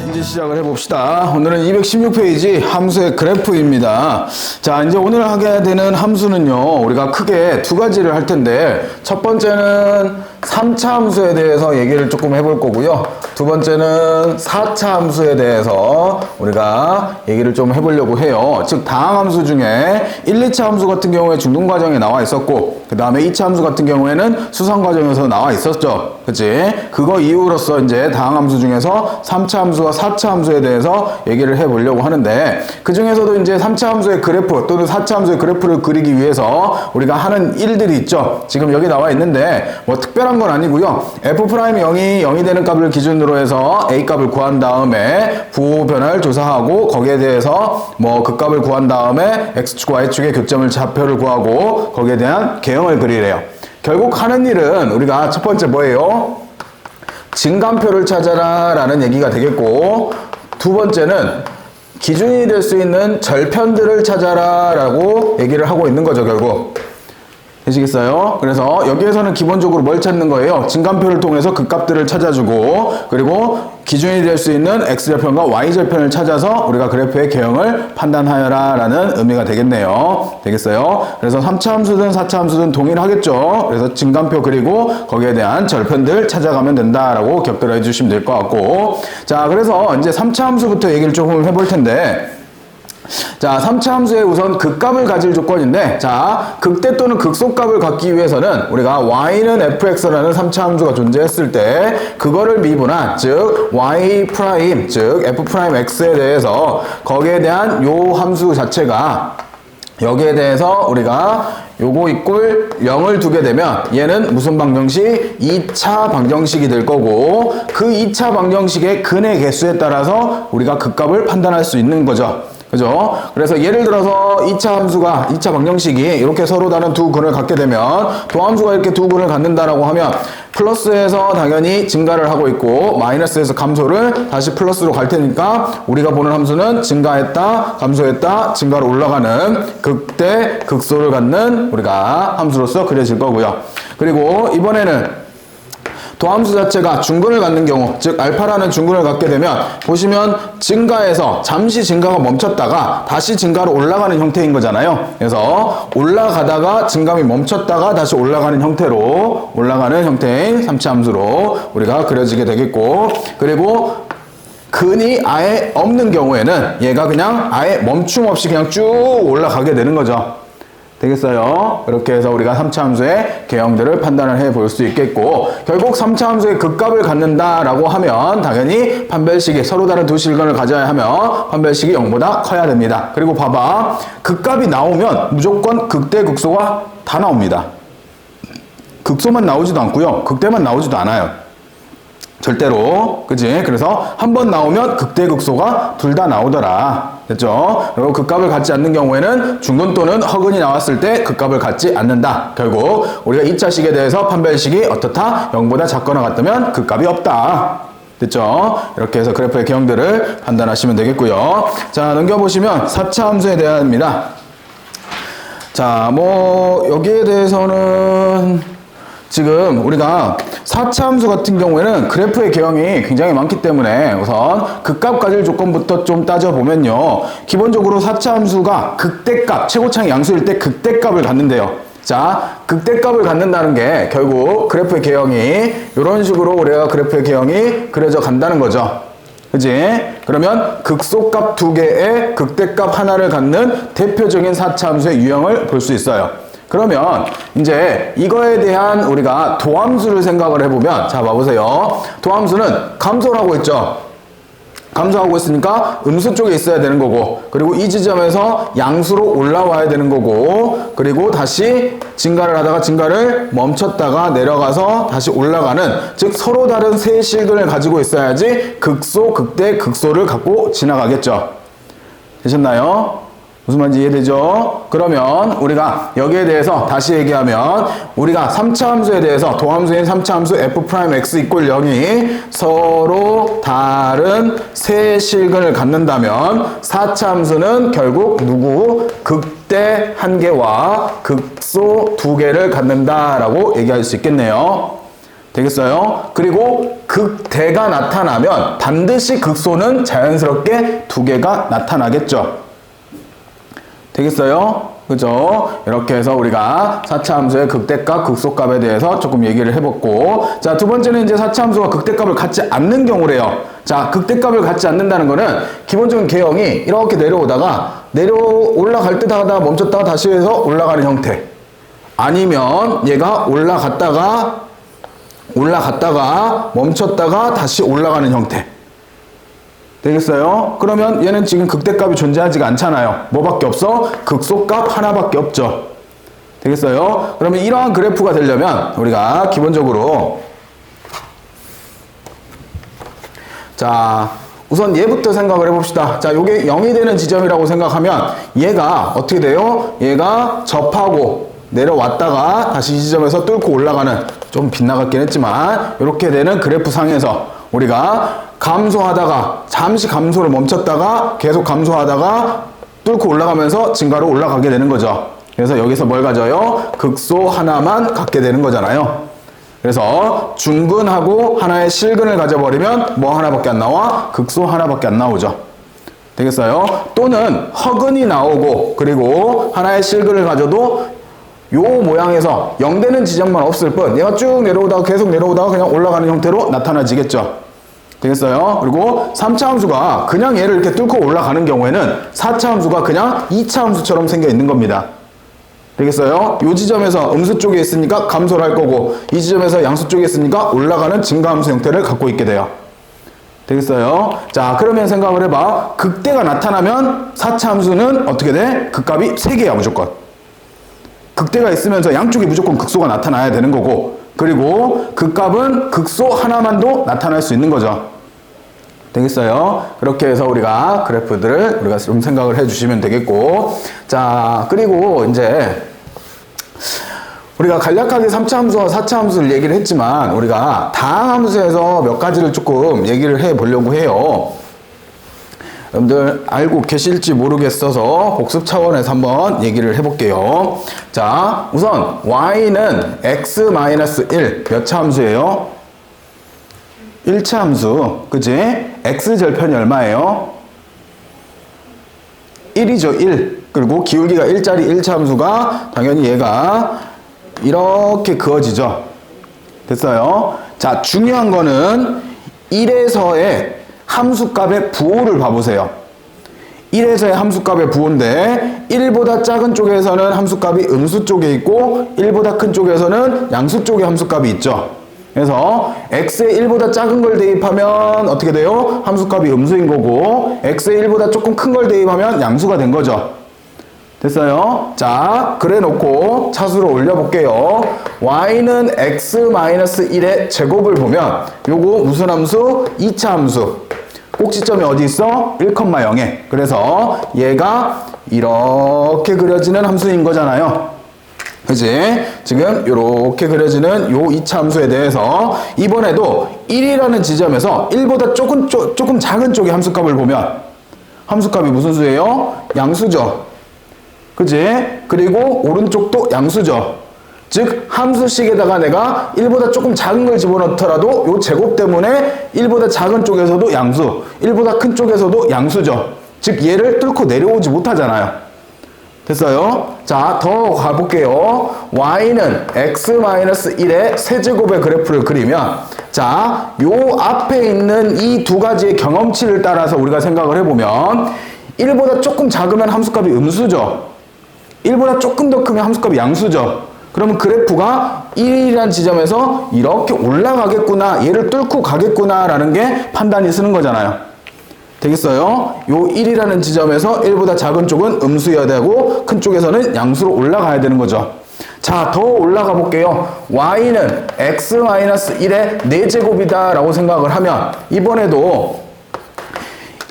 이제 시작을 해봅시다. 오늘은 216페이지 함수의 그래프입니다. 자, 이제 오늘 하게 되는 함수는요, 우리가 크게 두 가지를 할 텐데, 첫 번째는 3차 함수에 대해서 얘기를 조금 해볼 거고요. 두 번째는 4차 함수에 대해서 우리가 얘기를 좀 해보려고 해요. 즉, 다항함수 중에 1, 2차 함수 같은 경우에 중등과정에 나와 있었고, 그 다음에 2차 함수 같은 경우에는 수상과정에서 나와 있었죠. 그치? 그거 이유로서 이제 다항함수 중에서 3차 함수와 4차 함수에 대해서 얘기를 해보려고 하는데, 그 중에서도 이제 3차 함수의 그래프 또는 4차 함수의 그래프를 그리기 위해서 우리가 하는 일들이 있죠. 지금 여기 나와 있는데, 뭐 특별한 건 아니고요. F'I 0이 되는 값을 기준으로 해서 A 값을 구한 다음에 부호 변화를 조사하고, 거기에 대해서 뭐 그 값을 구한 다음에 X축과 Y축의 교점을 좌표를 구하고, 거기에 대한 개형을 그리래요. 결국 하는 일은 우리가 첫 번째 뭐예요? 증감표를 찾아라 라는 얘기가 되겠고, 두 번째는 기준이 될 수 있는 절편들을 찾아라 라고 얘기를 하고 있는 거죠. 결국 되시겠어요? 그래서 여기에서는 기본적으로 뭘 찾는 거예요? 증감표를 통해서 그 값들을 찾아주고, 그리고 기준이 될 수 있는 X절편과 Y절편을 찾아서 우리가 그래프의 개형을 판단하여라 라는 의미가 되겠네요. 되겠어요? 그래서 3차 함수든 4차 함수든 동일하겠죠. 그래서 증감표 그리고 거기에 대한 절편들 찾아가면 된다라고 기억들을 해주시면 될 것 같고, 자, 그래서 이제 3차 함수부터 얘기를 조금 해볼 텐데, 자, 3차 함수의 우선 극값을 가질 조건인데, 자, 극대 또는 극소값을 갖기 위해서는 우리가 y는 fx라는 3차 함수가 존재했을 때 그거를 미분한, 즉 y 프라임, 즉 f 프라임 x에 대해서 거기에 대한 요 함수 자체가, 여기에 대해서 우리가 요거 이꼴 0을 두게 되면 얘는 무슨 방정식? 2차 방정식이 될 거고, 그 2차 방정식의 근의 개수에 따라서 우리가 극값을 판단할 수 있는 거죠. 그죠? 그래서 예를 들어서 2차 함수가, 2차 방정식이 이렇게 서로 다른 두 근을 갖게 되면, 도함수가 이렇게 두 근을 갖는다라고 하면 플러스에서 당연히 증가를 하고 있고, 마이너스에서 감소를 다시 플러스로 갈 테니까 우리가 보는 함수는 증가했다, 감소했다, 증가로 올라가는 극대, 극소를 갖는 우리가 함수로서 그려질 거고요. 그리고 이번에는 도함수 자체가 중근을 갖는 경우, 즉 알파라는 중근을 갖게 되면 보시면 증가해서 잠시 증가가 멈췄다가 다시 증가로 올라가는 형태인 거잖아요. 그래서 올라가다가 증감이 멈췄다가 다시 올라가는 형태로, 올라가는 형태인 3차 함수로 우리가 그려지게 되겠고, 그리고 근이 아예 없는 경우에는 얘가 그냥 아예 멈춤 없이 그냥 쭉 올라가게 되는 거죠. 되겠어요? 이렇게 해서 우리가 3차 함수의 개형들을 판단을 해 볼 수 있겠고, 결국 3차 함수의 극값을 갖는다라고 하면 당연히 판별식이 서로 다른 두 실근을 가져야 하며 판별식이 0보다 커야 됩니다. 그리고 봐봐, 극값이 나오면 무조건 극대, 극소가 다 나옵니다. 극소만 나오지도 않고요, 극대만 나오지도 않아요. 절대로. 그치? 그래서 한 번 나오면 극대, 극소가 둘 다 나오더라. 됐죠? 그리고 극값을 갖지 않는 경우에는 중근 또는 허근이 나왔을 때 극값을 갖지 않는다. 결국 우리가 2차식에 대해서 판별식이 어떻다? 0보다 작거나 같다면 극값이 없다. 됐죠? 이렇게 해서 그래프의 개형들을 판단하시면 되겠고요. 자, 넘겨보시면 4차 함수에 대한입니다. 자, 뭐 여기에 대해서는 지금 우리가 4차 함수 같은 경우에는 그래프의 개형이 굉장히 많기 때문에 우선 극값 가질 조건부터 좀 따져보면요, 기본적으로 4차 함수가 극대값, 최고차의 양수일 때 극대값을 갖는데요. 자, 극대값을 갖는다는 게 결국 그래프의 개형이 이런 식으로 우리가 그래프의 개형이 그려져 간다는 거죠. 그치? 그러면 극소값 두 개에 극대값 하나를 갖는 대표적인 4차 함수의 유형을 볼 수 있어요. 그러면 이제 이거에 대한 우리가 도함수를 생각을 해보면, 자, 봐보세요. 도함수는 감소를 하고 있죠. 감소하고 있으니까 음수 쪽에 있어야 되는 거고, 그리고 이 지점에서 양수로 올라와야 되는 거고, 그리고 다시 증가를 하다가 증가를 멈췄다가 내려가서 다시 올라가는, 즉 서로 다른 세 실근을 가지고 있어야지 극소, 극대, 극소를 갖고 지나가겠죠. 되셨나요? 무슨 말인지 이해되죠? 그러면 우리가 여기에 대해서 다시 얘기하면, 우리가 3차 함수에 대해서 도함수인 3차 함수 f'x 이꼴 0이 서로 다른 세 실근을 갖는다면 4차 함수는 결국 누구? 극대 한 개와 극소 두 개를 갖는다라고 얘기할 수 있겠네요. 되겠어요? 그리고 극대가 나타나면 반드시 극소는 자연스럽게 두 개가 나타나겠죠. 되겠어요? 그죠? 이렇게 해서 우리가 4차 함수의 극대값, 극소값에 대해서 조금 얘기를 해봤고, 자, 두 번째는 이제 4차 함수가 극대값을 갖지 않는 경우래요. 자, 극대값을 갖지 않는다는 거는 기본적인 개형이 이렇게 내려오다가 올라갈 듯 하다가 멈췄다가 다시 해서 올라가는 형태. 아니면 얘가 올라갔다가 멈췄다가 다시 올라가는 형태. 되겠어요? 그러면 얘는 지금 극대값이 존재하지가 않잖아요. 뭐밖에 없어? 극소값 하나밖에 없죠. 되겠어요? 그러면 이러한 그래프가 되려면 우리가 기본적으로 자, 우선 얘부터 생각을 해봅시다. 자, 요게 0이 되는 지점이라고 생각하면 얘가 어떻게 돼요? 얘가 접하고 내려왔다가 다시 이 지점에서 뚫고 올라가는, 좀 빗나갔긴 했지만 이렇게 되는 그래프 상에서 우리가 감소하다가 잠시 감소를 멈췄다가 계속 감소하다가 뚫고 올라가면서 증가로 올라가게 되는 거죠. 그래서 여기서 뭘 가져요? 극소 하나만 갖게 되는 거잖아요. 그래서 중근하고 하나의 실근을 가져버리면 뭐 하나밖에 안 나와? 극소 하나밖에 안 나오죠. 되겠어요? 또는 허근이 나오고 그리고 하나의 실근을 가져도 요 모양에서 0 되는 지점만 없을 뿐 얘가 쭉 내려오다가 계속 내려오다가 그냥 올라가는 형태로 나타나지겠죠. 되겠어요? 그리고 3차 함수가 그냥 얘를 이렇게 뚫고 올라가는 경우에는 4차 함수가 그냥 2차 함수처럼 생겨 있는 겁니다. 되겠어요? 요 지점에서 음수 쪽에 있으니까 감소를 할 거고 이 지점에서 양수 쪽에 있으니까 올라가는 증가함수 형태를 갖고 있게 돼요. 되겠어요? 자, 그러면 생각을 해봐. 극대가 나타나면 4차 함수는 어떻게 돼? 극값이 3개야 무조건. 극대가 있으면서 양쪽에 무조건 극소가 나타나야 되는 거고 그리고 극값은 극소 하나만도 나타날 수 있는 거죠. 되겠어요? 그렇게 해서 우리가 그래프들을 우리가 좀 생각을 해주시면 되겠고, 자, 그리고 이제 우리가 간략하게 3차 함수와 4차 함수를 얘기를 했지만 우리가 다항 함수에서 몇 가지를 조금 얘기를 해 보려고 해요. 여러분들 알고 계실지 모르겠어서 복습 차원에서 한번 얘기를 해볼게요. 자, 우선 y는 x-1 몇 차 함수예요? 1차 함수, 그치? x절편이 얼마예요? 1이죠, 1. 그리고 기울기가 1짜리 1차 함수가 당연히 얘가 이렇게 그어지죠. 됐어요? 자, 중요한 거는 1에서의 함수값의 부호를 봐보세요. 1에서의 함수값의 부호인데 1보다 작은 쪽에서는 함수값이 음수 쪽에 있고 1보다 큰 쪽에서는 양수 쪽에 함수값이 있죠. 그래서 x에 1보다 작은 걸 대입하면 어떻게 돼요? 함수값이 음수인 거고 x에 1보다 조금 큰 걸 대입하면 양수가 된 거죠. 됐어요? 자, 그래 놓고 차수로 올려볼게요. y는 x-1의 제곱을 보면 요거 무슨 함수? 2차 함수. 꼭지점이 어디 있어? 1,0에. 그래서 얘가 이렇게 그려지는 함수인 거잖아요. 그치? 지금 이렇게 그려지는 요 2차 함수에 대해서 이번에도 1이라는 지점에서 1보다 조금 작은 쪽의 함수값을 보면 함수값이 무슨 수예요? 양수죠. 그치? 그리고 오른쪽도 양수죠. 즉 함수식에다가 내가 1보다 조금 작은 걸 집어넣더라도 요 제곱 때문에 1보다 작은 쪽에서도 양수, 1보다 큰 쪽에서도 양수죠. 즉 얘를 뚫고 내려오지 못하잖아요. 됐어요? 자, 더 가볼게요. y는 x-1의 세제곱의 그래프를 그리면 자, 요 앞에 있는 이 두 가지의 경험치를 따라서 우리가 생각을 해보면 1보다 조금 작으면 함수값이 음수죠. 1보다 조금 더 크면 함수값이 양수죠. 그러면 그래프가 1이라는 지점에서 이렇게 올라가겠구나, 얘를 뚫고 가겠구나 라는 게 판단이 쓰는 거잖아요. 되겠어요? 요 1이라는 지점에서 1보다 작은 쪽은 음수여야 되고 큰 쪽에서는 양수로 올라가야 되는 거죠. 자, 더 올라가 볼게요. y는 x-1의 4제곱이다 라고 생각을 하면 이번에도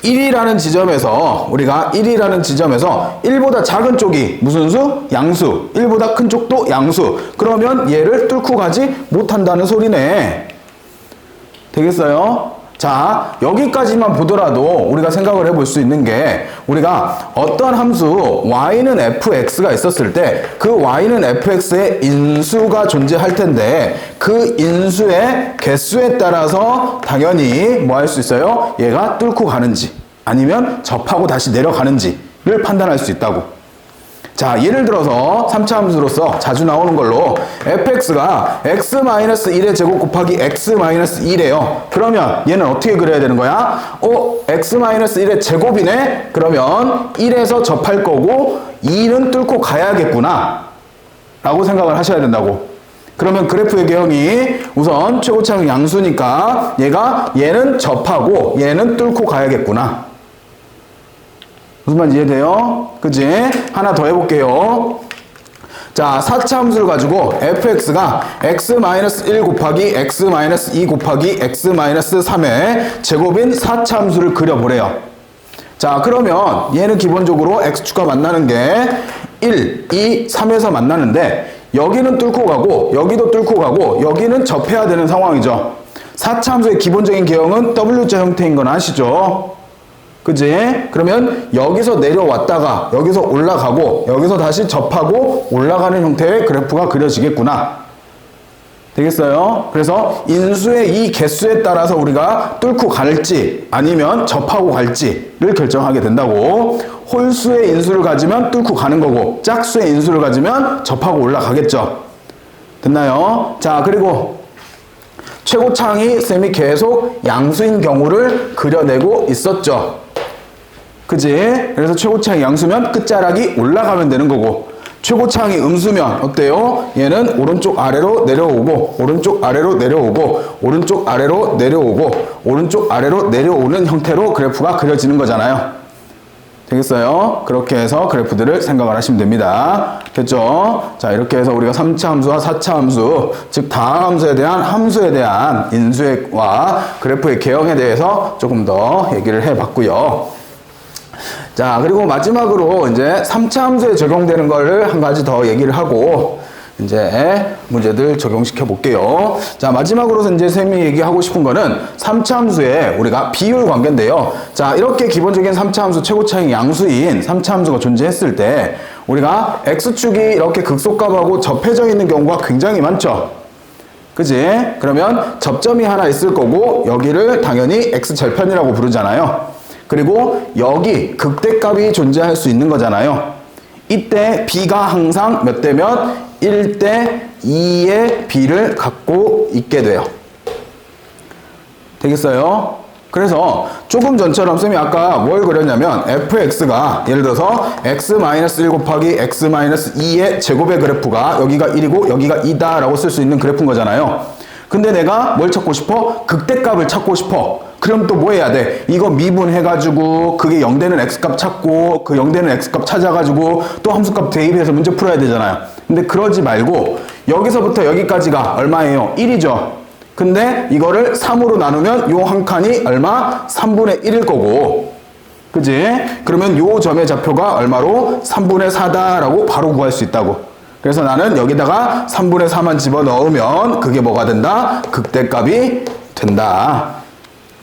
1이라는 지점에서 우리가 1이라는 지점에서 1보다 작은 쪽이 무슨 수? 양수. 1보다 큰 쪽도 양수. 그러면 얘를 뚫고 가지 못한다는 소리네. 되겠어요? 자, 여기까지만 보더라도 우리가 생각을 해볼 수 있는 게 우리가 어떤 함수 y는 fx가 있었을 때 그 y는 fx의 인수가 존재할 텐데 그 인수의 개수에 따라서 당연히 뭐 할 수 있어요? 얘가 뚫고 가는지 아니면 접하고 다시 내려가는지를 판단할 수 있다고. 자, 예를 들어서 3차 함수로서 자주 나오는 걸로 fx가 x-1의 제곱 곱하기 x-1이래요. 그러면 얘는 어떻게 그려야 되는 거야? x-1의 제곱이네? 그러면 1에서 접할 거고 2는 뚫고 가야겠구나 라고 생각을 하셔야 된다고. 그러면 그래프의 개형이 우선 최고차항 양수니까 얘는 접하고 얘는 뚫고 가야겠구나. 무슨 말인지 이해돼요? 그치? 하나 더 해볼게요. 자, 4차 함수를 가지고 fx가 x-1 곱하기 x-2 곱하기 x-3의 제곱인 4차 함수를 그려보래요. 자, 그러면 얘는 기본적으로 x축과 만나는 게 1, 2, 3에서 만나는데 여기는 뚫고 가고 여기도 뚫고 가고 여기는 접해야 되는 상황이죠. 4차 함수의 기본적인 개형은 W자 형태인 건 아시죠? 그지? 그러면 여기서 내려왔다가 여기서 올라가고 여기서 다시 접하고 올라가는 형태의 그래프가 그려지겠구나. 되겠어요? 그래서 인수의 이 개수에 따라서 우리가 뚫고 갈지 아니면 접하고 갈지를 결정하게 된다고. 홀수의 인수를 가지면 뚫고 가는 거고 짝수의 인수를 가지면 접하고 올라가겠죠. 됐나요? 자, 그리고 최고차항이 쌤이 계속 양수인 경우를 그려내고 있었죠. 그지? 그래서 최고차항이 양수면 끝자락이 올라가면 되는 거고 최고차항이 음수면 어때요? 얘는 오른쪽 아래로 내려오고 오른쪽 아래로 내려오고 오른쪽 아래로 내려오고 오른쪽 아래로 내려오는 형태로 그래프가 그려지는 거잖아요. 되겠어요? 그렇게 해서 그래프들을 생각을 하시면 됩니다. 됐죠? 자, 이렇게 해서 우리가 3차 함수와 4차 함수, 즉 다항 함수에 대한 인수와 그래프의 개형에 대해서 조금 더 얘기를 해봤고요. 자, 그리고 마지막으로 이제 3차 함수에 적용되는 거를 한 가지 더 얘기를 하고 이제 문제들 적용시켜 볼게요. 자, 마지막으로 이제 쌤이 얘기하고 싶은 거는 3차 함수의 우리가 비율 관계인데요. 자, 이렇게 기본적인 3차 함수 최고차항 양수인 3차 함수가 존재했을 때 우리가 x축이 이렇게 극소값하고 접해져 있는 경우가 굉장히 많죠. 그지? 그러면 접점이 하나 있을 거고 여기를 당연히 x절편이라고 부르잖아요. 그리고 여기 극대값이 존재할 수 있는 거잖아요. 이때 b가 항상 몇 대 몇? 1대 2의 b를 갖고 있게 돼요. 되겠어요? 그래서 조금 전처럼 쌤이 아까 뭘 그렸냐면 fx가 예를 들어서 x-1 곱하기 x-2의 제곱의 그래프가 여기가 1이고 여기가 2다 라고 쓸 수 있는 그래프인 거잖아요. 근데 내가 뭘 찾고 싶어? 극대값을 찾고 싶어. 그럼 또 뭐 해야 돼? 이거 미분해가지고 그게 0되는 x값 찾고 그 0되는 x값 찾아가지고 또 함수값 대입해서 문제 풀어야 되잖아요. 근데 그러지 말고 여기서부터 여기까지가 얼마예요? 1이죠. 근데 이거를 3으로 나누면 요 한 칸이 얼마? 3분의 1일 거고. 그지? 그러면 요 점의 좌표가 얼마로? 3분의 4다라고 바로 구할 수 있다고. 그래서 나는 여기다가 3분의 4만 집어넣으면 그게 뭐가 된다? 극대값이 된다.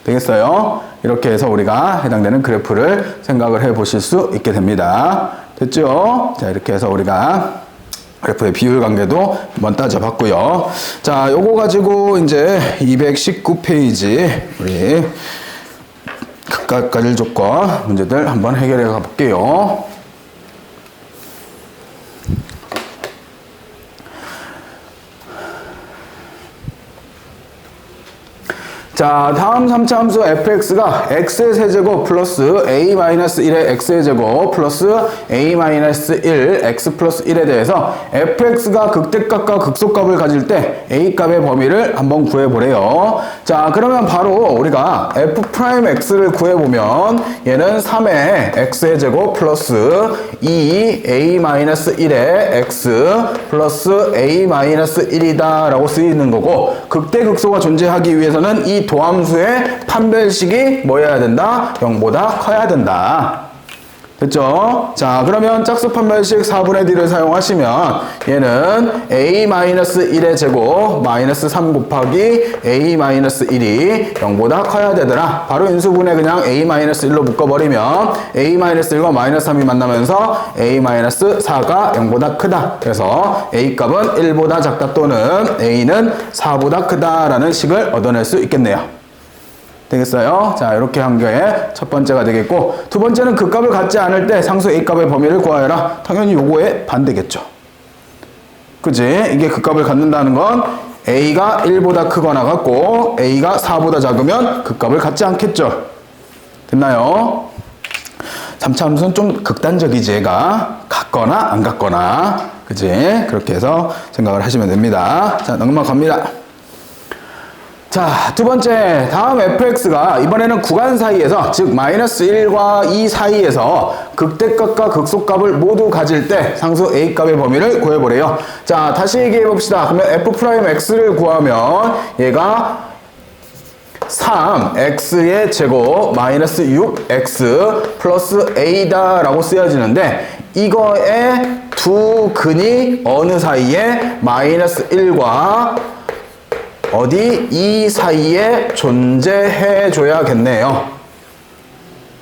되겠어요? 이렇게 해서 우리가 해당되는 그래프를 생각을 해 보실 수 있게 됩니다. 됐죠? 자, 이렇게 해서 우리가 그래프의 비율 관계도 한번 따져봤고요. 자, 요거 가지고 이제 219페이지 우리 극각과질 조건 문제들 한번 해결해 가볼게요. 자, 다음 3차 함수 fx가 x의 세제곱 플러스 a-1의 x의 제곱 플러스 a-1 x 플러스 1에 대해서 fx가 극대값과 극소값을 가질 때 a값의 범위를 한번 구해보래요. 자, 그러면 바로 우리가 f'x를 구해보면 얘는 3의 x의 제곱 플러스 2a-1의 x 플러스 a-1이다 라고 쓰이는 거고 극대극소가 존재하기 위해서는 이 도함수의 판별식이 뭐여야 된다? 0보다 커야 된다. 됐죠? 자, 그러면 짝수 판별식 4분의 D를 사용하시면 얘는 A-1의 제곱 마이너스 3 곱하기 A-1이 0보다 커야 되더라. 바로 인수분해 그냥 A-1로 묶어버리면 A-1과 마이너스 3이 만나면서 A-4가 0보다 크다. 그래서 A 값은 1보다 작다 또는 A는 4보다 크다라는 식을 얻어낼 수 있겠네요. 되겠어요? 자, 이렇게 한 게 첫 번째가 되겠고, 두 번째는 그 값을 갖지 않을 때 상수 A 값의 범위를 구하여라. 당연히 요거에 반대겠죠. 그지? 이게 그 값을 갖는다는 건 A가 1보다 크거나 같고 A가 4보다 작으면 그 값을 갖지 않겠죠. 됐나요? 3차 함수는 좀 극단적이지. 얘가 같거나 안 같거나. 그지? 그렇게 해서 생각을 하시면 됩니다. 자, 넘어갑니다. 자, 두 번째, 다음 fx가 이번에는 구간 사이에서, 즉 마이너스 1과 2 사이에서 극대값과 극소값을 모두 가질 때 상수 a값의 범위를 구해보래요. 자, 다시 얘기해 봅시다. 그러면 f'x를 구하면 얘가 3x의 제곱 마이너스 6x 플러스 a다 라고 쓰여지는데, 이거의 두 근이 어느 사이에 마이너스 1과 어디 이 사이에 존재해 줘야겠네요.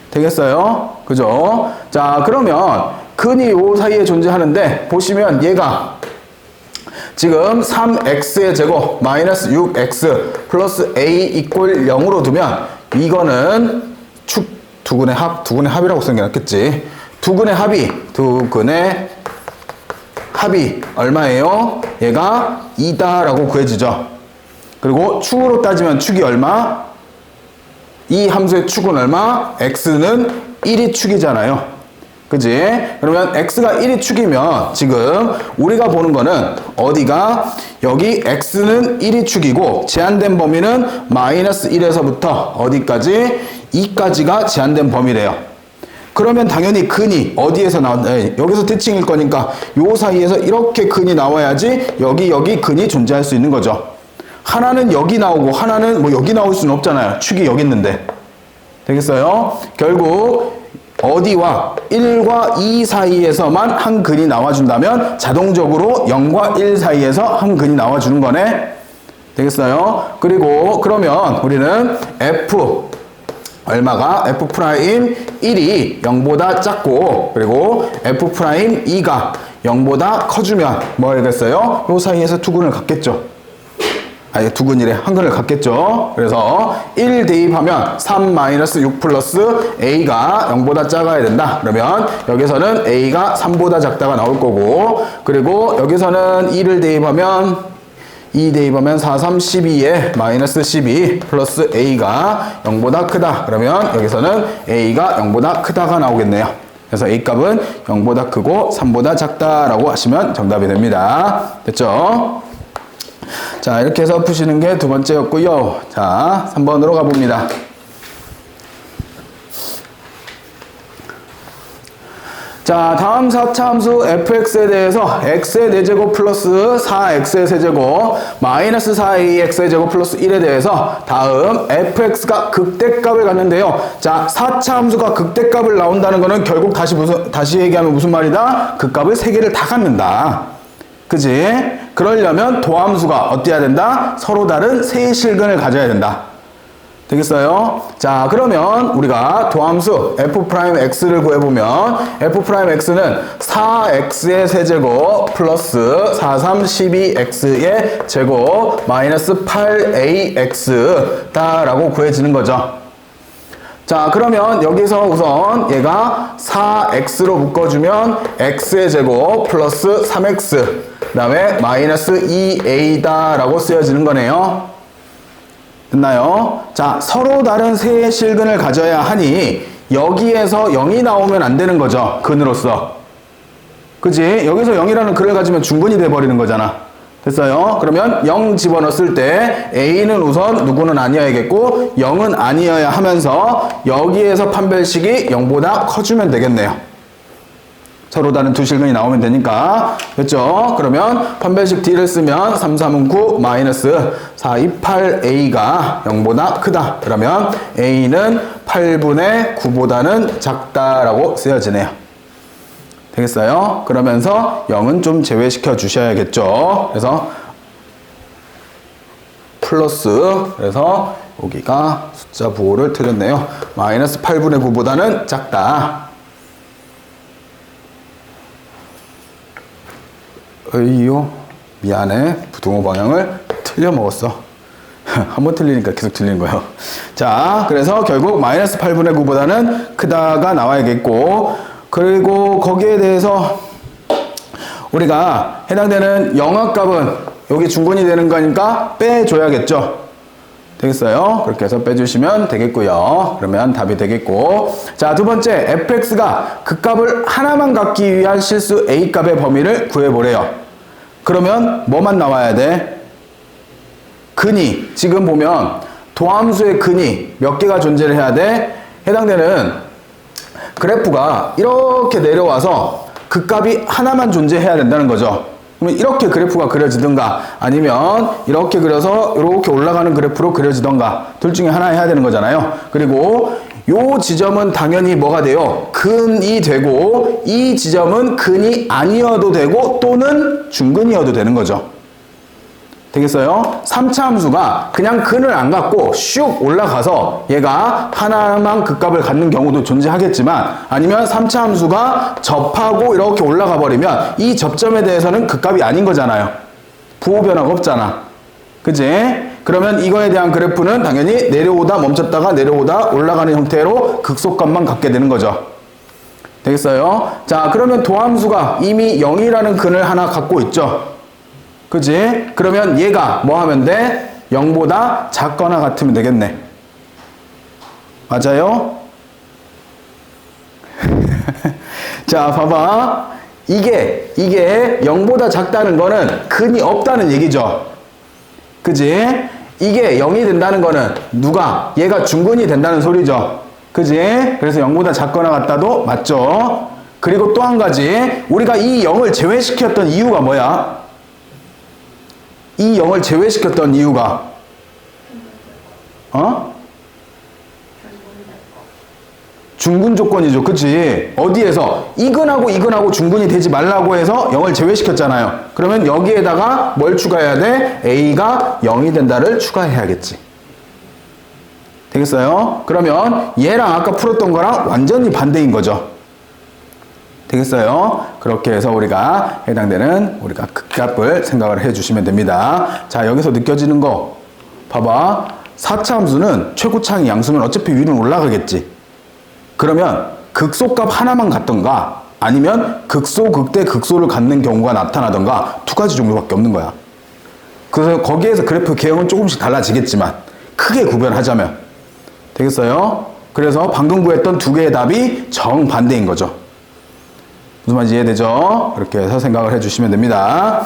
되겠어요? 그죠? 자, 그러면 근이 요 사이에 존재하는데 보시면 얘가 지금 3x의 제곱 마이너스 6x 플러스 a 이꼴 0으로 두면 이거는 축 두 근의 합이라고 쓰는 게 낫겠지. 두 근의 합이 얼마예요? 얘가 2다라고 구해지죠. 그리고 축으로 따지면 축이 얼마? 이 함수의 축은 얼마? x는 1이 축이잖아요. 그지? 그러면 x가 1이 축이면 지금 우리가 보는 거는 어디가? 여기 x는 1이 축이고 제한된 범위는 마이너스 1에서부터 어디까지? 2까지가 제한된 범위래요. 그러면 당연히 근이 어디에서 여기서 대칭일 거니까 요 사이에서 이렇게 근이 나와야지 여기 근이 존재할 수 있는 거죠. 하나는 여기 나오고 하나는 뭐 여기 나올 수는 없잖아요. 축이 여기 있는데. 되겠어요? 결국 어디와 1과 2 사이에서만 한 근이 나와준다면 자동적으로 0과 1 사이에서 한 근이 나와주는 거네. 되겠어요? 그리고 그러면 우리는 f 얼마가? f'1이 0보다 작고 그리고 f'2가 0보다 커주면 뭐 하겠어요? 요 사이에서 두 근을 갖겠죠. 아니, 두 근이래. 한 근을 갖겠죠. 그래서 1 대입하면 3-6 플러스 a가 0보다 작아야 된다. 그러면 여기서는 a가 3보다 작다가 나올 거고, 그리고 여기서는 2를 대입하면 2 대입하면 4, 3, 12에 마이너스 12 플러스 a가 0보다 크다. 그러면 여기서는 a가 0보다 크다가 나오겠네요. 그래서 a 값은 0보다 크고 3보다 작다라고 하시면 정답이 됩니다. 됐죠? 자, 이렇게 해서 푸시는 게 두 번째였고요. 자, 3번으로 가봅니다. 자, 다음 4차 함수 fx에 대해서 x의 4제곱 플러스 4x의 세제곱 마이너스 4ax의 제곱 플러스 1에 대해서 다음 fx가 극대값을 갖는데요. 자, 4차 함수가 극대값을 나온다는 거는 결국 다시 얘기하면 무슨 말이다? 그 값을 3개를 다 갖는다. 그지? 그러려면 도함수가 어때야 된다? 서로 다른 세 실근을 가져야 된다. 되겠어요? 자, 그러면 우리가 도함수 f'x를 구해보면 f'x는 4x의 세제곱 플러스 4, 3, 12x의 제곱 마이너스 8ax 다라고 구해지는 거죠. 자, 그러면 여기서 우선 얘가 4x로 묶어주면 x의 제곱 플러스 3x 그 다음에 마이너스 2a다 라고 쓰여지는 거네요. 됐나요? 자, 서로 다른 세 실근을 가져야 하니 여기에서 0이 나오면 안 되는 거죠. 근으로서. 그지? 여기서 0이라는 근을 가지면 중근이 돼버리는 거잖아. 됐어요? 그러면 0 집어넣었을 때 A는 우선 누구는 아니어야겠고 0은 아니어야 하면서 여기에서 판별식이 0보다 커주면 되겠네요. 서로 다른 두 실근이 나오면 되니까. 됐죠? 그러면 판별식 D를 쓰면 3, 3은 9 마이너스 4, 2, 8A가 0보다 크다. 그러면 A는 8분의 9보다는 작다라고 쓰여지네요. 되겠어요? 그러면서 0은 좀 제외시켜 주셔야겠죠. 그래서 플러스, 그래서 여기가 숫자 부호를 틀렸네요. 마이너스 8분의 9보다는 작다. 어이요, 미안해. 부등호 방향을 틀려 먹었어. 한번 틀리니까 계속 틀리는 거예요. 자, 그래서 결국 마이너스 8분의 9보다는 크다가 나와야겠고, 그리고 거기에 대해서 우리가 해당되는 영합값은 여기 중근이 되는 거니까 빼줘야겠죠. 되겠어요? 그렇게 해서 빼주시면 되겠고요. 그러면 답이 되겠고. 자, 두 번째, fx가 그 값을 하나만 갖기 위한 실수 a값의 범위를 구해보래요. 그러면 뭐만 나와야 돼? 근이, 지금 보면 도함수의 근이 몇 개가 존재를 해야 돼? 해당되는 그래프가 이렇게 내려와서 그 값이 하나만 존재해야 된다는 거죠. 그러면 이렇게 그래프가 그려지든가 아니면 이렇게 그려서 이렇게 올라가는 그래프로 그려지던가 둘 중에 하나 해야 되는 거잖아요. 그리고 요 지점은 당연히 뭐가 돼요? 근이 되고 이 지점은 근이 아니어도 되고 또는 중근이어도 되는 거죠. 되겠어요? 3차 함수가 그냥 근을 안 갖고 슉 올라가서 얘가 하나만 그 값을 갖는 경우도 존재하겠지만 아니면 3차 함수가 접하고 이렇게 올라가 버리면 이 접점에 대해서는 그 값이 아닌 거잖아요. 부호 변화가 없잖아. 그치? 그러면 이거에 대한 그래프는 당연히 내려오다 멈췄다가 내려오다 올라가는 형태로 극속값만 갖게 되는 거죠. 되겠어요? 자, 그러면 도함수가 이미 0이라는 근을 하나 갖고 있죠. 그치? 그러면 얘가 뭐 하면 돼? 0보다 작거나 같으면 되겠네. 맞아요? 자, 봐봐. 이게 0보다 작다는 거는 근이 없다는 얘기죠. 그지? 이게 0이 된다는 거는 누가? 얘가 중근이 된다는 소리죠. 그지? 그래서 0보다 작거나 같다도 맞죠? 그리고 또 한 가지, 우리가 이 0을 제외시켰던 이유가 뭐야? 이 0을 제외시켰던 이유가 중근 조건이죠. 그치? 어디에서? 이근하고 이근하고 중근이 되지 말라고 해서 0을 제외시켰잖아요. 그러면 여기에다가 뭘 추가해야 돼? A가 0이 된다를 추가해야겠지. 되겠어요? 그러면 얘랑 아까 풀었던 거랑 완전히 반대인 거죠. 되겠어요? 그렇게 해서 우리가 해당되는 우리가 극값을 생각을 해주시면 됩니다. 자, 여기서 느껴지는 거 봐봐. 4차 함수는 최고차항이 양수면 어차피 위로 올라가겠지. 그러면 극소값 하나만 갖던가 아니면 극소, 극대, 극소를 갖는 경우가 나타나던가 두 가지 종류밖에 없는 거야. 그래서 거기에서 그래프 개형은 조금씩 달라지겠지만 크게 구별하자면 되겠어요? 그래서 방금 구했던 두 개의 답이 정반대인 거죠. 무슨 말인지 이해되죠? 그렇게 해서 생각을 해주시면 됩니다.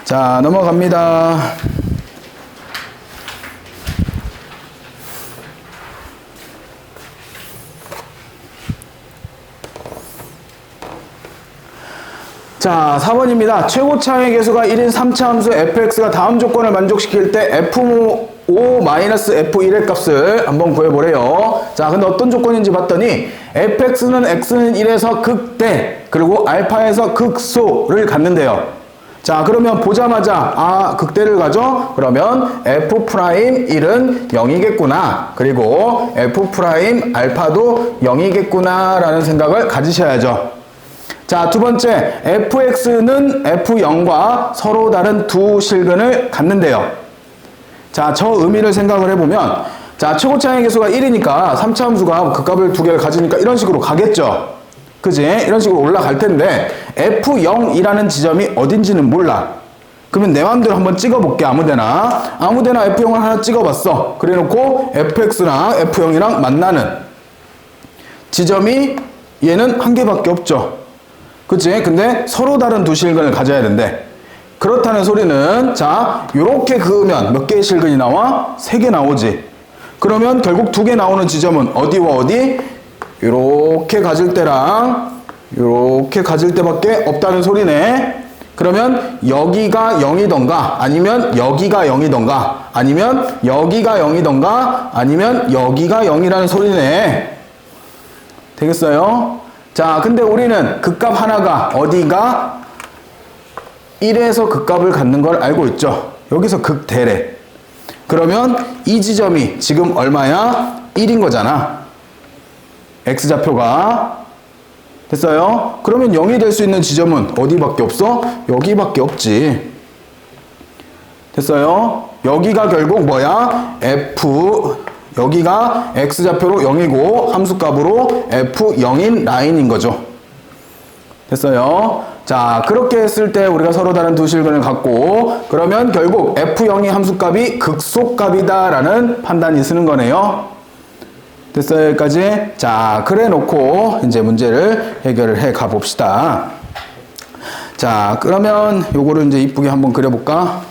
자, 넘어갑니다. 자, 4번입니다. 최고차항의 개수가 1인 3차 함수 fx가 다음 조건을 만족시킬 때 f-f1의 값을 한번 구해보래요. 자, 근데 어떤 조건인지 봤더니 fx는 x는 1에서 극대 그리고 알파에서 극소를 갖는데요. 자, 그러면 보자마자 극대를 가죠? 그러면 f'1은 0이겠구나. 그리고 f'알파도 0이겠구나 라는 생각을 가지셔야죠. 자, 두 번째, fx는 f0과 서로 다른 두 실근을 갖는데요. 자, 저 의미를 생각을 해보면, 자, 최고차항의 개수가 1이니까 3차 함수가 그 값을 두 개를 가지니까 이런 식으로 가겠죠. 그지? 이런 식으로 올라갈 텐데, f0이라는 지점이 어딘지는 몰라. 그러면 내 맘대로 한번 찍어볼게, 아무데나. 아무데나 f0을 하나 찍어봤어. 그래 놓고 fx랑 f0이랑 만나는 지점이 얘는 한 개밖에 없죠. 그치? 근데 서로 다른 두 실근을 가져야 된대. 그렇다는 소리는 자, 요렇게 그으면 몇 개의 실근이 나와? 3개 나오지. 그러면 결국 2개 나오는 지점은 어디와 어디? 요렇게 가질 때랑 이렇게 가질 때밖에 없다는 소리네. 그러면 여기가 0이던가 아니면 여기가 0이던가 아니면 여기가 0이던가 아니면 여기가 0이라는 소리네. 되겠어요? 자, 근데 우리는 극값 하나가 어디가 1에서 극값을 갖는 걸 알고 있죠. 여기서 극대래. 그러면 이 지점이 지금 얼마야? 1인 거잖아. X좌표가. 됐어요? 그러면 0이 될 수 있는 지점은 어디밖에 없어? 여기밖에 없지. 됐어요? 여기가 결국 뭐야? F, 여기가 X좌표로 0이고 함수값으로 F0인 라인인 거죠. 됐어요? 자, 그렇게 했을 때 우리가 서로 다른 두 실근을 갖고 그러면 결국 F0이 함수값이 극소값이다 라는 판단이 쓰는 거네요. 됐어요? 여기까지? 자, 그래 놓고 이제 문제를 해결을 해 가봅시다. 자, 그러면 요거를 이제 이쁘게 한번 그려볼까?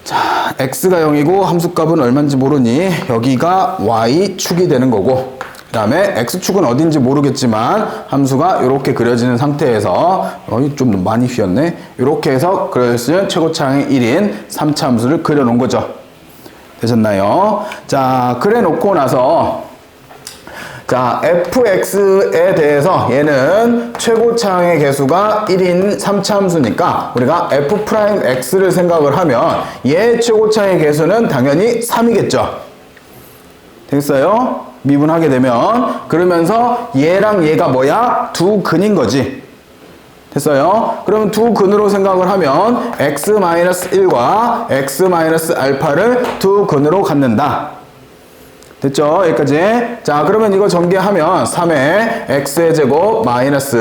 자, x가 0이고 함수값은 얼마인지 모르니 여기가 y축이 되는 거고 그 다음에 x축은 어딘지 모르겠지만 함수가 이렇게 그려지는 상태에서 좀 많이 휘었네. 이렇게 해서 그릴 수 있는 최고차항의 1인 3차 함수를 그려놓은 거죠. 되셨나요? 자, 그래 놓고 나서 자, fx에 대해서 얘는 최고차항의 개수가 1인 3차 함수니까 우리가 f'x를 생각을 하면 얘 최고차항의 개수는 당연히 3이겠죠. 됐어요? 미분하게 되면 그러면서 얘랑 얘가 뭐야? 두 근인 거지. 됐어요? 그러면 두 근으로 생각을 하면 x-1과 x-알파를 두 근으로 갖는다. 됐죠? 여기까지. 자, 그러면 이거 전개하면 3의 x의 제곱 마이너스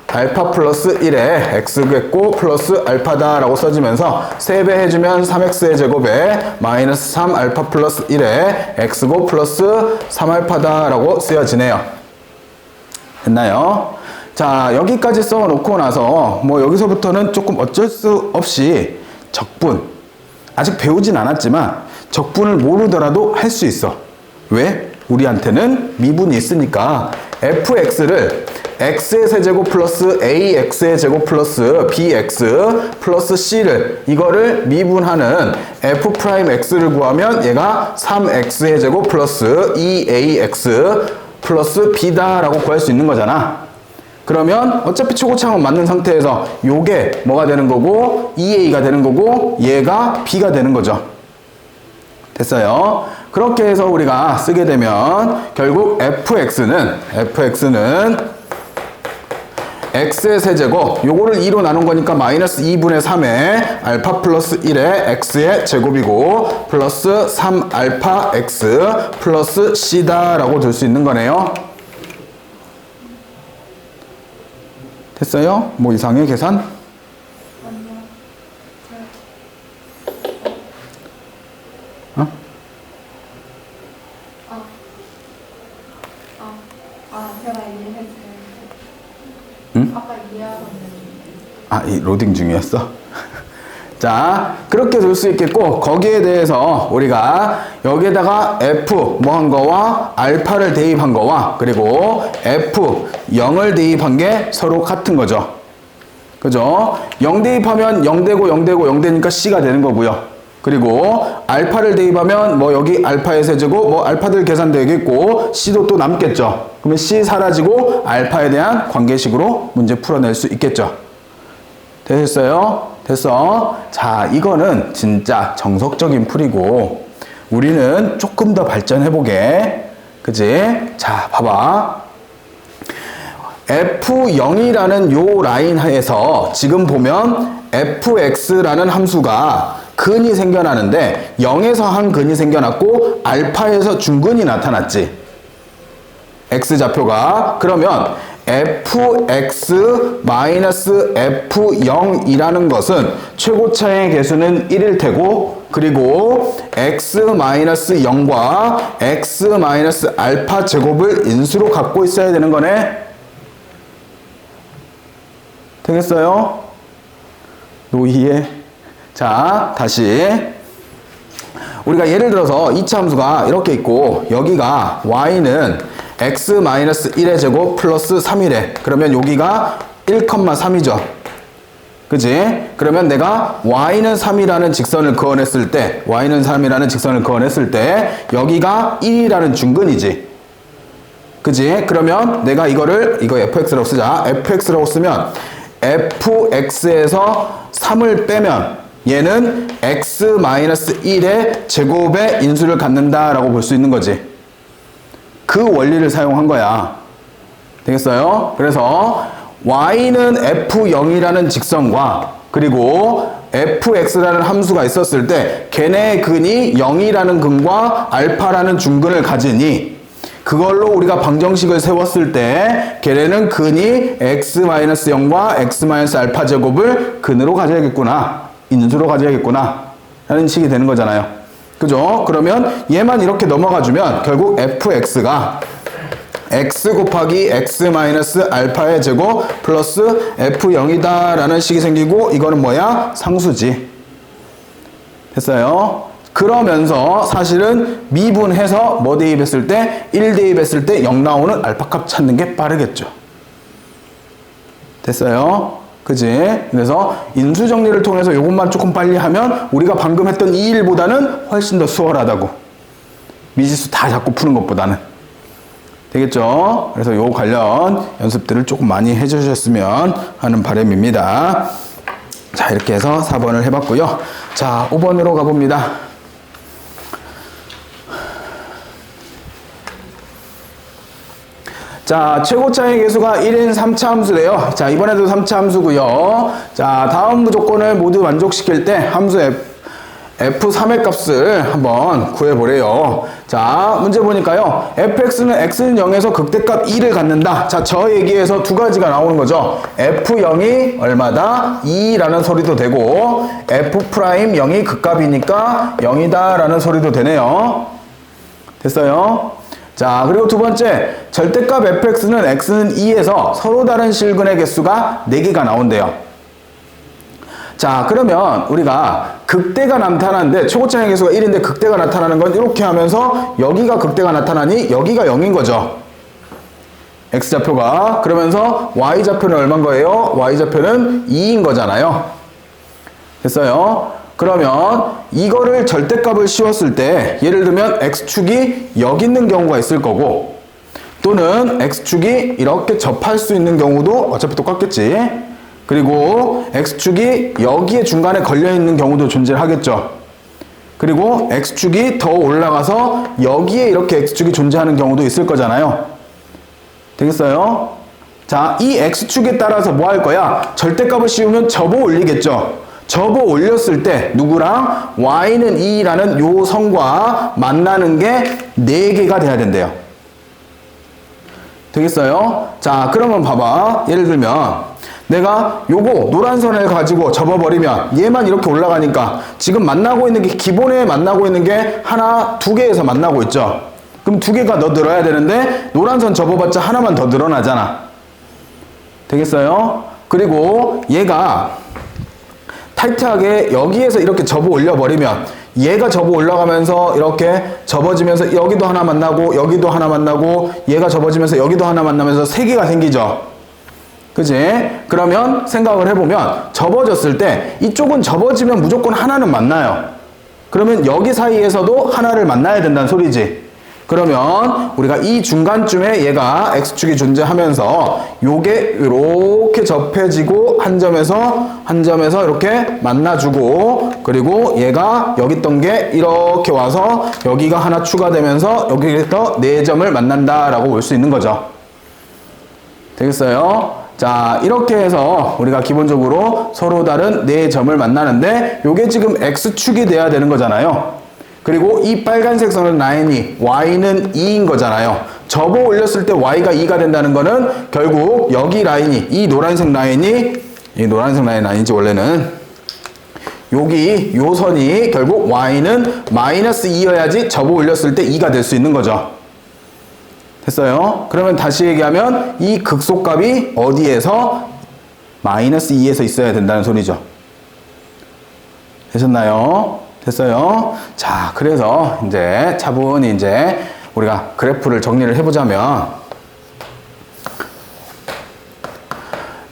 알파 플러스 1에 x겠고 플러스 알파다라고 써지면서 3배 해주면 3x의 제곱에 마이너스 3 알파 플러스 1에 x고 플러스 3알파다라고 쓰여지네요. 됐나요? 자, 여기까지 써놓고 나서 뭐 여기서부터는 조금 어쩔 수 없이 적분, 아직 배우진 않았지만 적분을 모르더라도 할 수 있어. 왜? 우리한테는 미분이 있으니까 fx를 x의 세제곱 플러스 ax의 제곱 플러스 bx 플러스 c를 이거를 미분하는 f'x를 구하면 얘가 3x의 제곱 플러스 2ax 플러스 b다라고 구할 수 있는 거잖아. 그러면 어차피 최고차항은 맞는 상태에서 요게 뭐가 되는 거고 2a가 되는 거고 얘가 b가 되는 거죠. 됐어요? 그렇게 해서 우리가 쓰게 되면 결국 fx는 x의 세제곱 요거를 2로 나눈 거니까 마이너스 2분의 3에 알파 플러스 1에 x의 제곱이고 플러스 3알파 x 플러스 c다라고 될 수 있는 거네요. 됐어요? 뭐 이상해 계산? 어? 제가 이해했어요. 응? 아까 이해하던데. 아, 이 로딩 중이었어? 자, 그렇게 될 수 있겠고 거기에 대해서 우리가 여기에다가 f 뭐 한 거와 알파를 대입한 거와 그리고 f 0을 대입한 게 서로 같은 거죠. 그죠? 0 대입하면 0 되고 0 되고 0 되니까 c가 되는 거고요. 그리고 알파를 대입하면 뭐 여기 알파의 세제곱 뭐 알파들 계산되겠고 c도 또 남겠죠. 그러면 c 사라지고 알파에 대한 관계식으로 문제 풀어낼 수 있겠죠. 되셨어요? 됐어? 자, 이거는 진짜 정석적인 풀이고 우리는 조금 더 발전해보게. 그지? 자, 봐봐. F0이라는 요 라인 하에서 지금 보면 fx라는 함수가 근이 생겨나는데 0에서 한 근이 생겨났고 알파에서 중근이 나타났지. x좌표가. 그러면 fx-f0이라는 것은 최고차의 개수는 1일 테고 그리고 x-0과 x-알파 제곱을 인수로 갖고 있어야 되는 거네. 되겠어요? 노이해. 자, 다시 우리가 예를 들어서 2차 함수가 이렇게 있고 여기가 y는 x-1의 제곱 플러스 3이래. 그러면 여기가 1,3이죠. 그지? 그러면 내가 y는 3이라는 직선을 그어냈을 때, y는 3이라는 직선을 그어냈을 때, 여기가 1이라는 중근이지. 그지? 그러면 내가 이거 fx라고 쓰자. fx라고 쓰면, fx에서 3을 빼면, 얘는 x-1의 제곱의 인수를 갖는다라고 볼 수 있는 거지. 그 원리를 사용한 거야. 되겠어요? 그래서, y는 f0이라는 직선과 그리고 fx라는 함수가 있었을 때 걔네의 근이 0이라는 근과 알파라는 중근을 가지니 그걸로 우리가 방정식을 세웠을 때 걔네는 근이 x-0과 x-알파 제곱을 근으로 가져야겠구나. 인수로 가져야겠구나. 라는 식이 되는 거잖아요. 그죠? 그러면 얘만 이렇게 넘어가주면 결국 fx가 x 곱하기 x-알파의 제곱 플러스 f0이다 라는 식이 생기고 이거는 뭐야? 상수지. 됐어요? 그러면서 사실은 미분해서 뭐 대입했을 때? 1 대입했을 때 0 나오는 알파값 찾는 게 빠르겠죠. 됐어요? 그지? 그래서 인수정리를 통해서 이것만 조금 빨리 하면 우리가 방금 했던 이 일보다는 훨씬 더 수월하다고. 미지수 다 잡고 푸는 것보다는. 되겠죠? 그래서 요 관련 연습들을 조금 많이 해주셨으면 하는 바람입니다. 자, 이렇게 해서 4번을 해봤고요. 자, 5번으로 가봅니다. 자, 최고차의 계수가 1인 3차 함수래요. 자, 이번에도 3차 함수고요. 자, 다음 조건을 모두 만족시킬 때 함수 f3의 값을 한번 구해보래요. 자, 문제 보니까요. fx는 x는 0에서 극대값 2를 갖는다. 자, 저 얘기에서 두 가지가 나오는 거죠. f0이 얼마다? 2라는 소리도 되고 f'0이 극값이니까 0이다 라는 소리도 되네요. 됐어요? 자, 그리고 두 번째, 절대값 fx는 x는 2에서 서로 다른 실근의 개수가 4개가 나온대요. 자, 그러면 우리가 극대가 나타나는데 최고차의 계수가 1인데 극대가 나타나는 건 이렇게 하면서 여기가 극대가 나타나니 여기가 0인 거죠. x좌표가. 그러면서 y좌표는 얼마인 거예요? y좌표는 2인 거잖아요. 됐어요? 그러면 이거를 절대값을 씌웠을 때 예를 들면 x축이 여기 있는 경우가 있을 거고 또는 x축이 이렇게 접할 수 있는 경우도 어차피 똑같겠지. 그리고 x축이 여기에 중간에 걸려있는 경우도 존재하겠죠. 그리고 x축이 더 올라가서 여기에 이렇게 x축이 존재하는 경우도 있을 거잖아요. 되겠어요? 자, 이 x축에 따라서 뭐 할 거야? 절대값을 씌우면 접어 올리겠죠. 접어 올렸을 때 누구랑 y는 2라는 요 선과 만나는 게 4개가 돼야 된대요. 되겠어요? 자, 그러면 봐봐. 예를 들면 내가 요거 노란 선을 가지고 접어버리면 얘만 이렇게 올라가니까 지금 만나고 있는 게 기본에 만나고 있는 게 하나, 2개에서 만나고 있죠. 그럼 2개가 더 늘어야 되는데 노란 선 접어봤자 하나만 더 늘어나잖아. 되겠어요? 그리고 얘가 타이트하게 여기에서 이렇게 접어 올려버리면 얘가 접어 올라가면서 이렇게 접어지면서 여기도 하나 만나고 여기도 하나 만나고 얘가 접어지면서 여기도 하나 만나면서 3개가 생기죠. 그지? 그러면 생각을 해보면 접어졌을 때 이쪽은 접어지면 무조건 하나는 만나요. 그러면 여기 사이에서도 하나를 만나야 된다는 소리지. 그러면 우리가 이 중간쯤에 얘가 x축이 존재하면서 요게 이렇게 접해지고 한 점에서 이렇게 만나주고 그리고 얘가 여기 있던 게 이렇게 와서 여기가 하나 추가되면서 여기에서 4점을 만난다라고 볼 수 있는 거죠. 되겠어요? 자, 이렇게 해서 우리가 기본적으로 서로 다른 4점을 만나는데 요게 지금 x축이 돼야 되는 거잖아요. 그리고 이 빨간색 선은 라인이 y는 2인 거잖아요. 접어 올렸을 때 y가 2가 된다는 거는 결국 여기 라인이 이 노란색 라인이 아니지 원래는 여기 요 선이 결국 y는 마이너스 2여야지 접어 올렸을 때 2가 될 수 있는 거죠. 됐어요? 그러면 다시 얘기하면 이 극소값이 어디에서? 마이너스 2에서 있어야 된다는 소리죠. 되셨나요? 됐어요? 자, 그래서 이제 차분히 이제 우리가 그래프를 정리를 해보자면,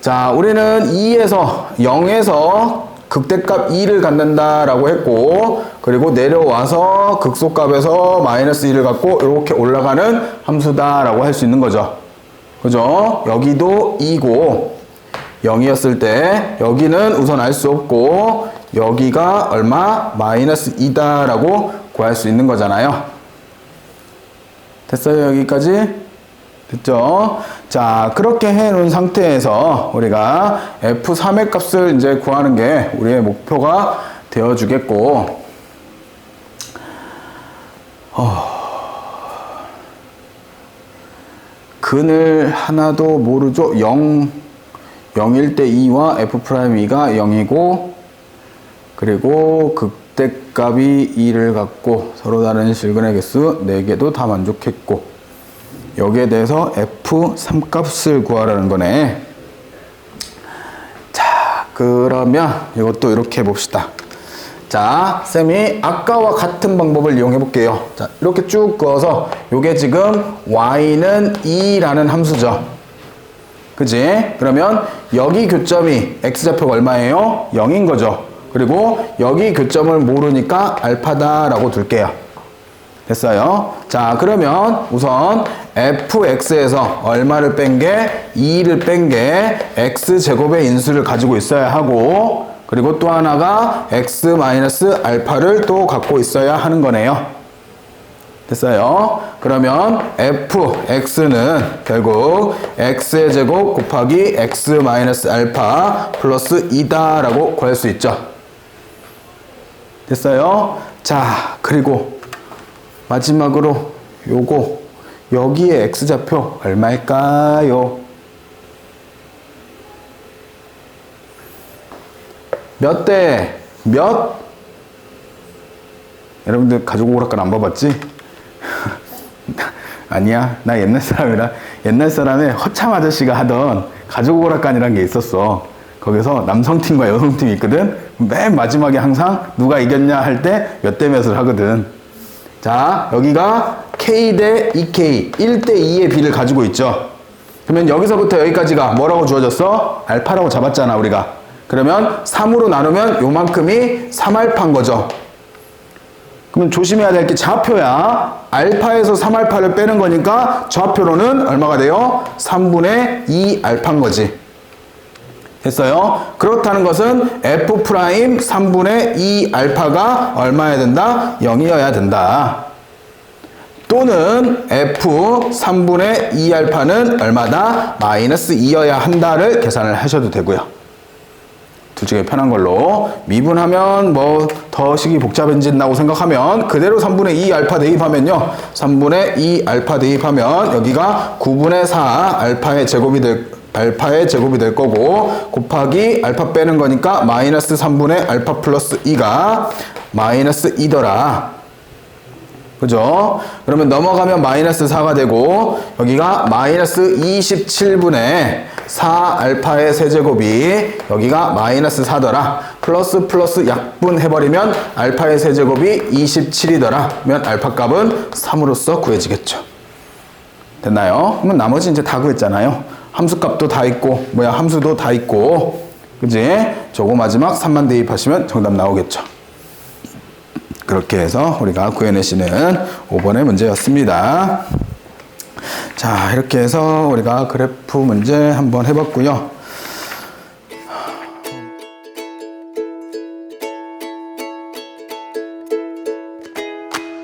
자, 우리는 2에서 0에서 극대값 2를 갖는다라고 했고, 그리고 내려와서 극소값에서 마이너스 2를 갖고 이렇게 올라가는 함수다라고 할 수 있는 거죠. 그죠? 여기도 2고 0이었을 때 여기는 우선 알 수 없고 여기가 얼마? 마이너스 2다라고 구할 수 있는 거잖아요. 됐어요? 여기까지? 됐죠? 자, 그렇게 해 놓은 상태에서 우리가 F3의 값을 이제 구하는 게 우리의 목표가 되어 주겠고, 근을 하나도 모르죠? 0일 때 2와 F'2가 0이고, 그리고 극대값이 2를 갖고 서로 다른 실근의 개수 4개도 다 만족했고, 여기에 대해서 F3 값을 구하라는 거네. 자, 그러면 이것도 이렇게 해봅시다. 자, 쌤이 아까와 같은 방법을 이용해 볼게요. 자, 이렇게 쭉 그어서 요게 지금 y는 2라는 함수죠. 그지? 그러면 여기 교점이 x좌표가 얼마예요? 0인 거죠. 그리고 여기 교점을 모르니까 알파다라고 둘게요. 됐어요? 자, 그러면 우선 fx에서 얼마를 뺀 게 2를 뺀 게 x제곱의 인수를 가지고 있어야 하고, 그리고 또 하나가 x-알파를 또 갖고 있어야 하는 거네요. 됐어요? 그러면 fx는 결국 x의 제곱 곱하기 x-알파 플러스 2다라고 구할 수 있죠. 됐어요? 자, 그리고 마지막으로 요거 여기에 x좌표 얼마일까요? 몇 대 몇? 여러분들 가족 오락관 안 봐봤지? 아니야, 나 옛날 사람이라. 옛날 사람에 허참 아저씨가 하던 가족 오락관이란 게 있었어. 거기서 남성팀과 여성팀이 있거든. 맨 마지막에 항상 누가 이겼냐 할 때 몇 대 몇을 하거든. 자, 여기가 K 대 2K, 1대 2의 비를 가지고 있죠. 그러면 여기서부터 여기까지가 뭐라고 주어졌어? 알파라고 잡았잖아, 우리가. 그러면 3으로 나누면 요만큼이 3알파인 거죠. 그러면 조심해야 될 게 좌표야. 알파에서 3알파를 빼는 거니까 좌표로는 얼마가 돼요? 3분의 2알파인 거지. 됐어요? 그렇다는 것은 F' 3분의 2알파가 얼마여야 된다? 0이어야 된다. 또는 F 3분의 2알파는 얼마다? 마이너스 2여야 한다를 계산을 하셔도 되고요. 둘 중에 편한 걸로. 미분하면 뭐 더 식이 복잡해진다고 생각하면 그대로 3분의 2알파 대입하면요, 3분의 2알파 대입하면 여기가 9분의 4 알파의 제곱이 될 거고, 곱하기 알파 빼는 거니까 마이너스 3분의 알파 플러스 2가 마이너스 2더라. 그죠? 그러면 넘어가면 마이너스 4가 되고, 여기가 마이너스 27분의 4 알파의 세제곱이 여기가 마이너스 4더라. 플러스 약분 해버리면 알파의 세제곱이 27이더라. 면 알파 값은 3으로써 구해지겠죠. 됐나요? 그러면 나머지 이제 다 구했잖아요. 함수 값도 다 있고, 함수도 다 있고, 그지? 저거 마지막 3만 대입하시면 정답 나오겠죠. 그렇게 해서 우리가 구해내시는 5번의 문제였습니다. 자, 이렇게 해서 우리가 그래프 문제 한번 해봤고요.